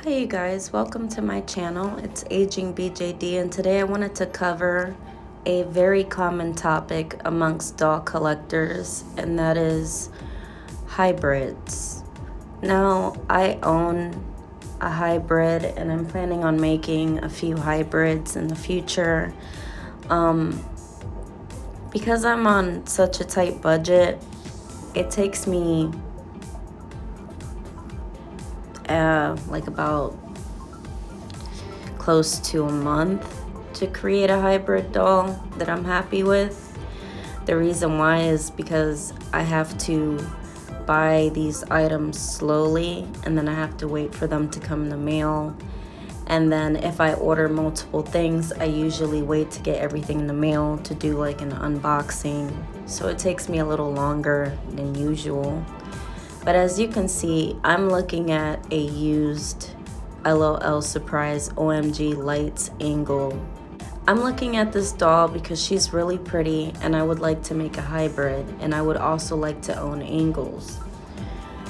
Hi you guys, welcome to my channel. It's Aging BJD, and today I wanted to cover a very common topic amongst doll collectors, and that is hybrids. Now, I own a hybrid and I'm planning on making a few hybrids in the future. Because I'm on such a tight budget, it takes me like about close to a month to create a hybrid doll that I'm happy with. The reason why is because I have to buy these items slowly, and then I have to wait for them to come in the mail. And then if I order multiple things, I usually wait to get everything in the mail to do like an unboxing. So it takes me a little longer than usual. But as you can see, I'm looking at a used LOL Surprise O.M.G Lights angle. I'm looking at this doll because she's really pretty and I would like to make a hybrid, and I would also like to own angles.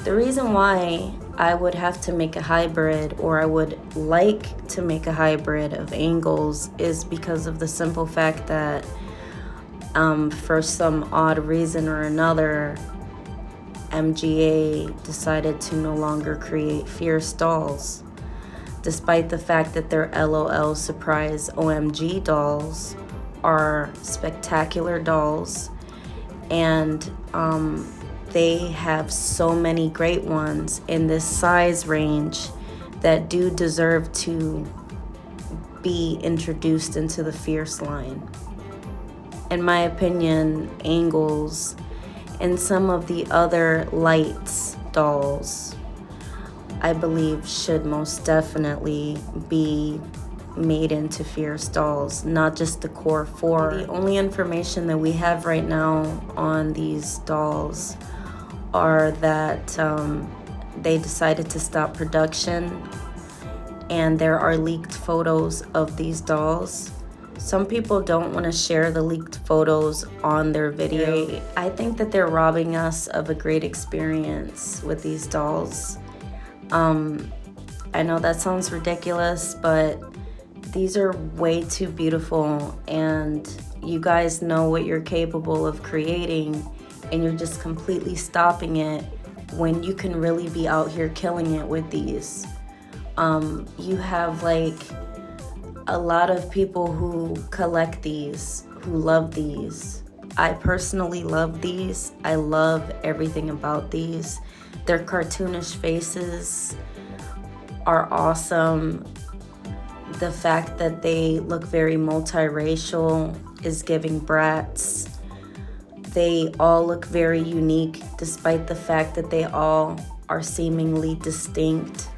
The reason why I would have to make a hybrid, or I would like to make a hybrid of angles, is because of the simple fact that for some odd reason or another, MGA decided to no longer create fierce dolls, despite the fact that their LOL Surprise O.M.G dolls are spectacular dolls, and they have so many great ones in this size range that do deserve to be introduced into the fierce line. In my opinion, angles and some of the other lights dolls, I believe, should most definitely be made into fierce dolls, not just the core four. The only information that we have right now on these dolls are that they decided to stop production, and there are leaked photos of these dolls. Some people don't want to share the leaked photos on their video. I think that they're robbing us of a great experience with these dolls. I know that sounds ridiculous, but these are way too beautiful, and you guys know what you're capable of creating, and you're just completely stopping it when you can really be out here killing it with these. You have like a lot of people who collect these, who love these. I personally love these. I love everything about these. Their cartoonish faces are awesome. The fact that they look very multiracial is giving Bratz. They all look very unique, despite the fact that they all are seemingly distinct.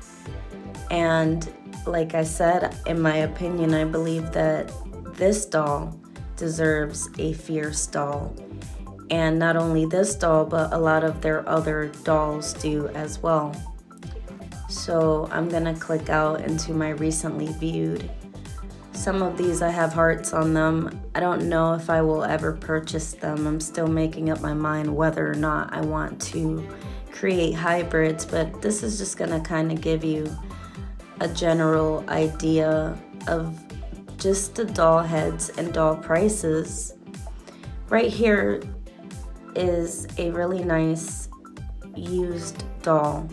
And like I said, in my opinion, I believe that this doll deserves a fierce doll. And not only this doll, but a lot of their other dolls do as well. So I'm gonna click out into my recently viewed. Some of these I have hearts on them. I don't know if I will ever purchase them. I'm still making up my mind whether or not I want to create hybrids, but this is just gonna kind of give you a general idea of just the doll heads and doll prices. Right here is a really nice used doll.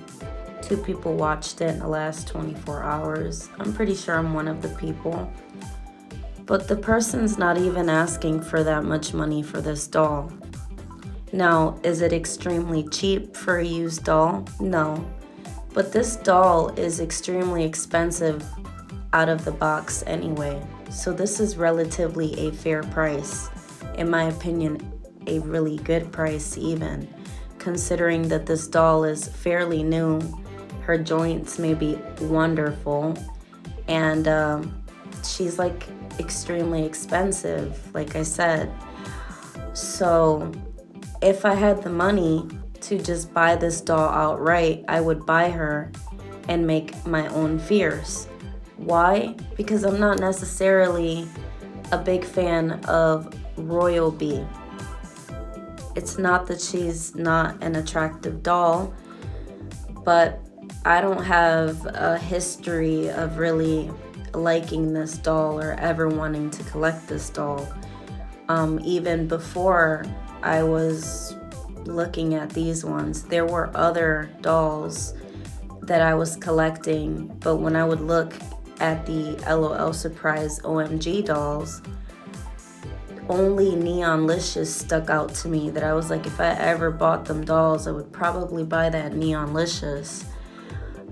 2 people watched it in the last 24 hours. I'm pretty sure I'm one of the people. But the person's not even asking for that much money for this doll. Now, is it extremely cheap for a used doll? No. But this doll is extremely expensive out of the box anyway. So this is relatively a fair price. In my opinion, a really good price even, considering that this doll is fairly new. Her joints may be wonderful, and she's like extremely expensive, like I said. So if I had the money to just buy this doll outright, I would buy her and make my own fierce. Why? Because I'm not necessarily a big fan of Royal Bee. It's not that she's not an attractive doll, but I don't have a history of really liking this doll or ever wanting to collect this doll. Even before I was looking at these ones, there were other dolls that I was collecting, but when I would look at the LOL Surprise O.M.G dolls, only Neonlicious stuck out to me, that I was like, if I ever bought them dolls, I would probably buy that Neonlicious.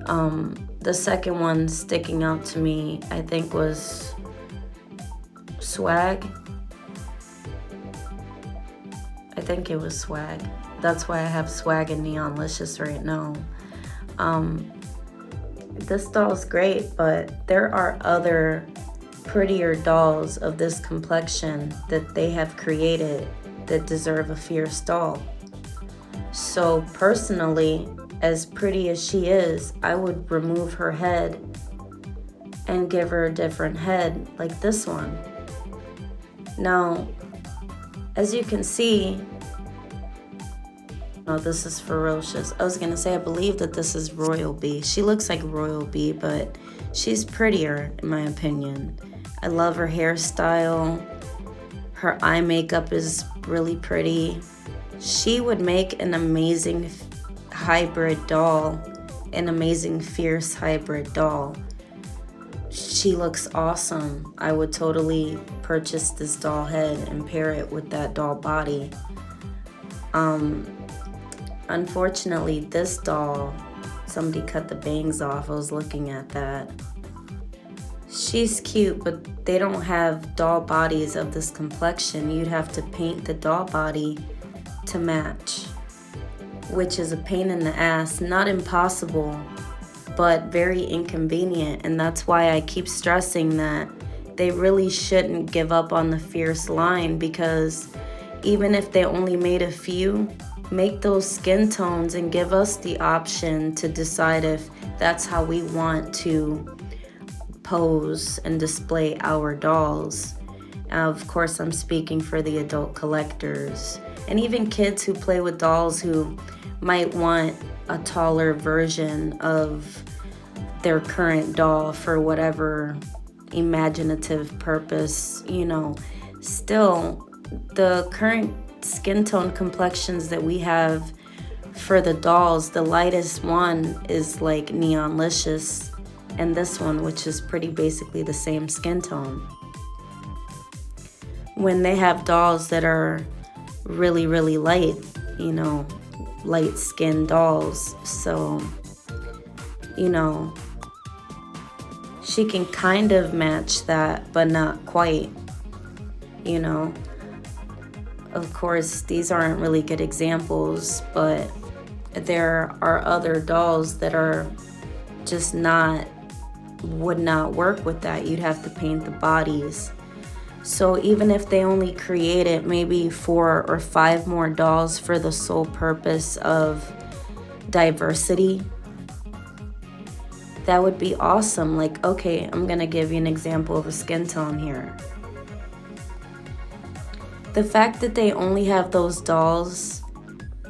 The second one sticking out to me, I think, was Swag. I think it was Swag. That's why I have Swag and Neonlicious right now. This doll's great, but there are other prettier dolls of this complexion that they have created that deserve a fierce doll. So personally, as pretty as she is, I would remove her head and give her a different head like this one. Now, as you can see, oh, this is Ferocious. I was gonna say, I believe that this is Royal Bee. She looks like Royal Bee, but she's prettier in my opinion. I love her hairstyle. Her eye makeup is really pretty. She would make an amazing hybrid doll, an amazing fierce hybrid doll. She looks awesome. I would totally purchase this doll head and pair it with that doll body. Unfortunately, this doll, somebody cut the bangs off. I was looking at that. She's cute, but they don't have doll bodies of this complexion. You'd have to paint the doll body to match, which is a pain in the ass. Not impossible, but very inconvenient. And that's why I keep stressing that they really shouldn't give up on the fierce line, because even if they only made a few, make those skin tones and give us the option to decide if that's how we want to pose and display our dolls. Of course, I'm speaking for the adult collectors and even kids who play with dolls who might want a taller version of their current doll for whatever imaginative purpose, you know. Still, the current skin tone complexions that we have for the dolls, the lightest one is like Neonlicious, and this one, which is pretty basically the same skin tone. When they have dolls that are really, really light, you know, light skin dolls, so, you know, she can kind of match that, but not quite, you know. Of course, these aren't really good examples, but there are other dolls that are just would not work with that. You'd have to paint the bodies. So even if they only created maybe 4 or 5 more dolls for the sole purpose of diversity, that would be awesome. Like, okay, I'm gonna give you an example of a skin tone here. The fact that they only have those dolls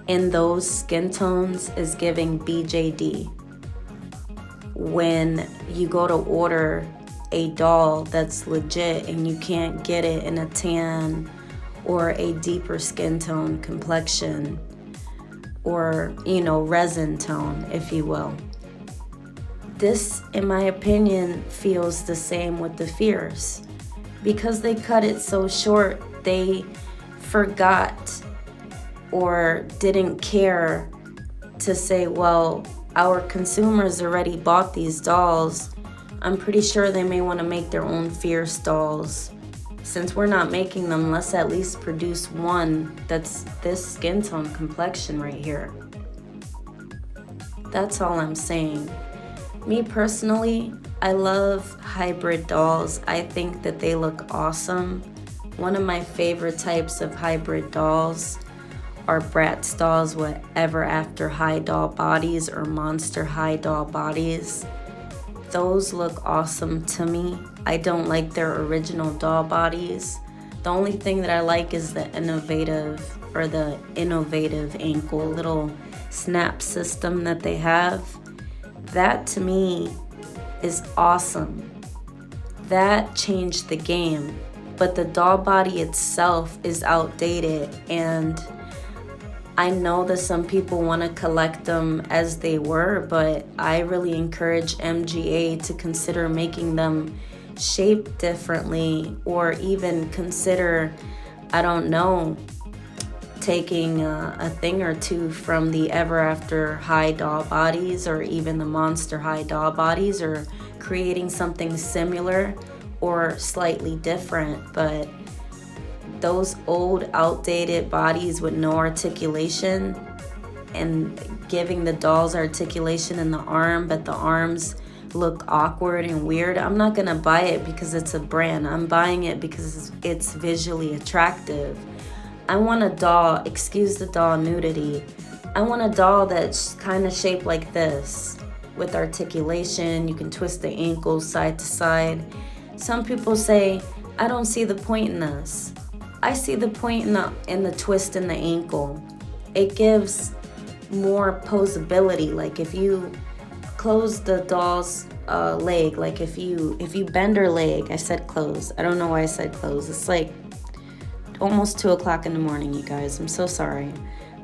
in those skin tones is giving BJD. When you go to order a doll that's legit and you can't get it in a tan or a deeper skin tone complexion, or, you know, resin tone, if you will. This, in my opinion, feels the same with the fierce. Because they cut it so short, they forgot or didn't care to say, well, our consumers already bought these dolls. I'm pretty sure they may want to make their own fierce dolls. Since we're not making them, let's at least produce one that's this skin tone complexion right here. That's all I'm saying. Me personally, I love hybrid dolls. I think that they look awesome. One of my favorite types of hybrid dolls are Bratz dolls with Ever After High doll bodies or Monster High doll bodies. Those look awesome to me. I don't like their original doll bodies. The only thing that I like is the innovative ankle little snap system that they have. That to me is awesome. That changed the game. But the doll body itself is outdated, and I know that some people want to collect them as they were, but I really encourage MGA to consider making them shaped differently, or even consider, I don't know, taking a thing or two from the Ever After High doll bodies, or even the Monster High doll bodies, or creating something similar or slightly different. But those old outdated bodies with no articulation, and giving the dolls articulation in the arm, but the arms look awkward and weird, I'm not gonna buy it because it's a brand. I'm buying it because it's visually attractive. I want a doll, excuse the doll nudity, I want a doll that's kind of shaped like this, with articulation. You can twist the ankles side to side. Some people say, I don't see the point in this. I see the point in the twist in the ankle. It gives more posability. Like if you close the doll's leg, like if you bend her leg, I said close. I don't know why I said close. It's like almost 2 o'clock in the morning, you guys. I'm so sorry.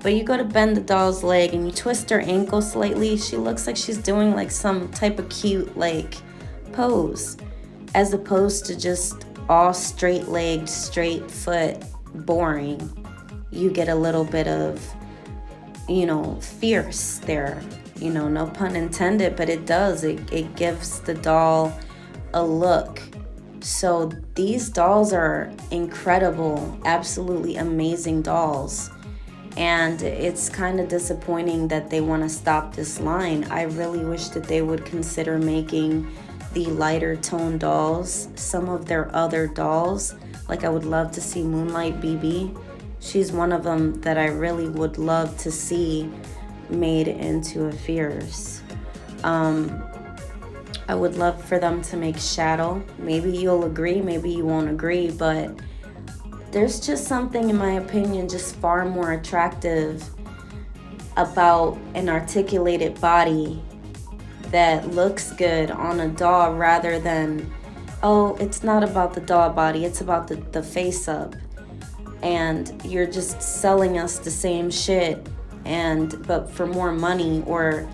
But you go to bend the doll's leg and you twist her ankle slightly. She looks like she's doing like some type of cute like pose, as opposed to just all straight-legged, straight foot, boring. You get a little bit of, fierce there. No pun intended, but it does. It gives the doll a look. So these dolls are incredible, absolutely amazing dolls. And it's kind of disappointing that they want to stop this line. I really wish that they would consider making the lighter tone dolls some of their other dolls. Like I would love to see Moonlight BB. She's one of them that I really would love to see made into a Fierce. I would love for them to make Shadow. Maybe you'll agree, maybe you won't agree, but there's just something, in my opinion, just far more attractive about an articulated body that looks good on a doll, rather than, oh, it's not about the doll body, it's about the face up. And you're just selling us the same shit, but for more money, or,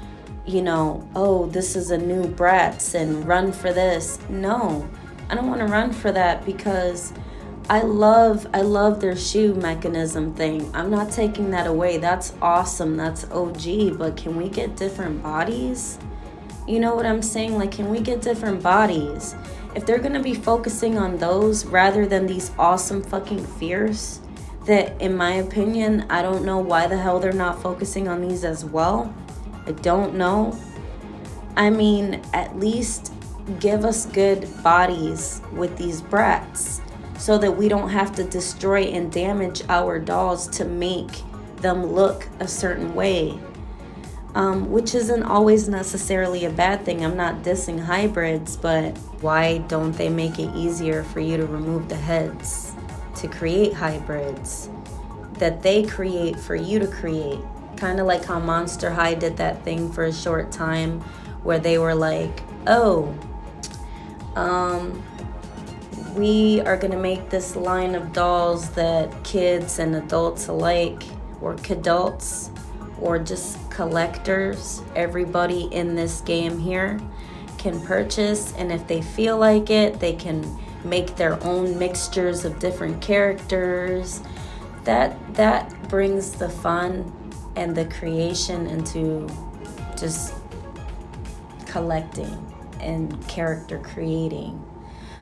oh, this is a new Bratz and run for this. No, I don't want to run for that, because I love their shoe mechanism thing. I'm not taking that away. That's awesome. That's O.M.G. But can we get different bodies? You know what I'm saying? Like, can we get different bodies? If they're going to be focusing on those rather than these awesome fucking Fierce, that, in my opinion, I don't know why the hell they're not focusing on these as well. I don't know. I mean, at least give us good bodies with these Bratz, so that we don't have to destroy and damage our dolls to make them look a certain way, which isn't always necessarily a bad thing. I'm not dissing hybrids, but why don't they make it easier for you to remove the heads to create hybrids that they create for you to create? Kind of like how Monster High did that thing for a short time, where they were like, oh, we are going to make this line of dolls that kids and adults alike, or kidults, or just collectors, everybody in this game here can purchase. And if they feel like it, they can make their own mixtures of different characters. That brings the fun and the creation into just collecting and character creating.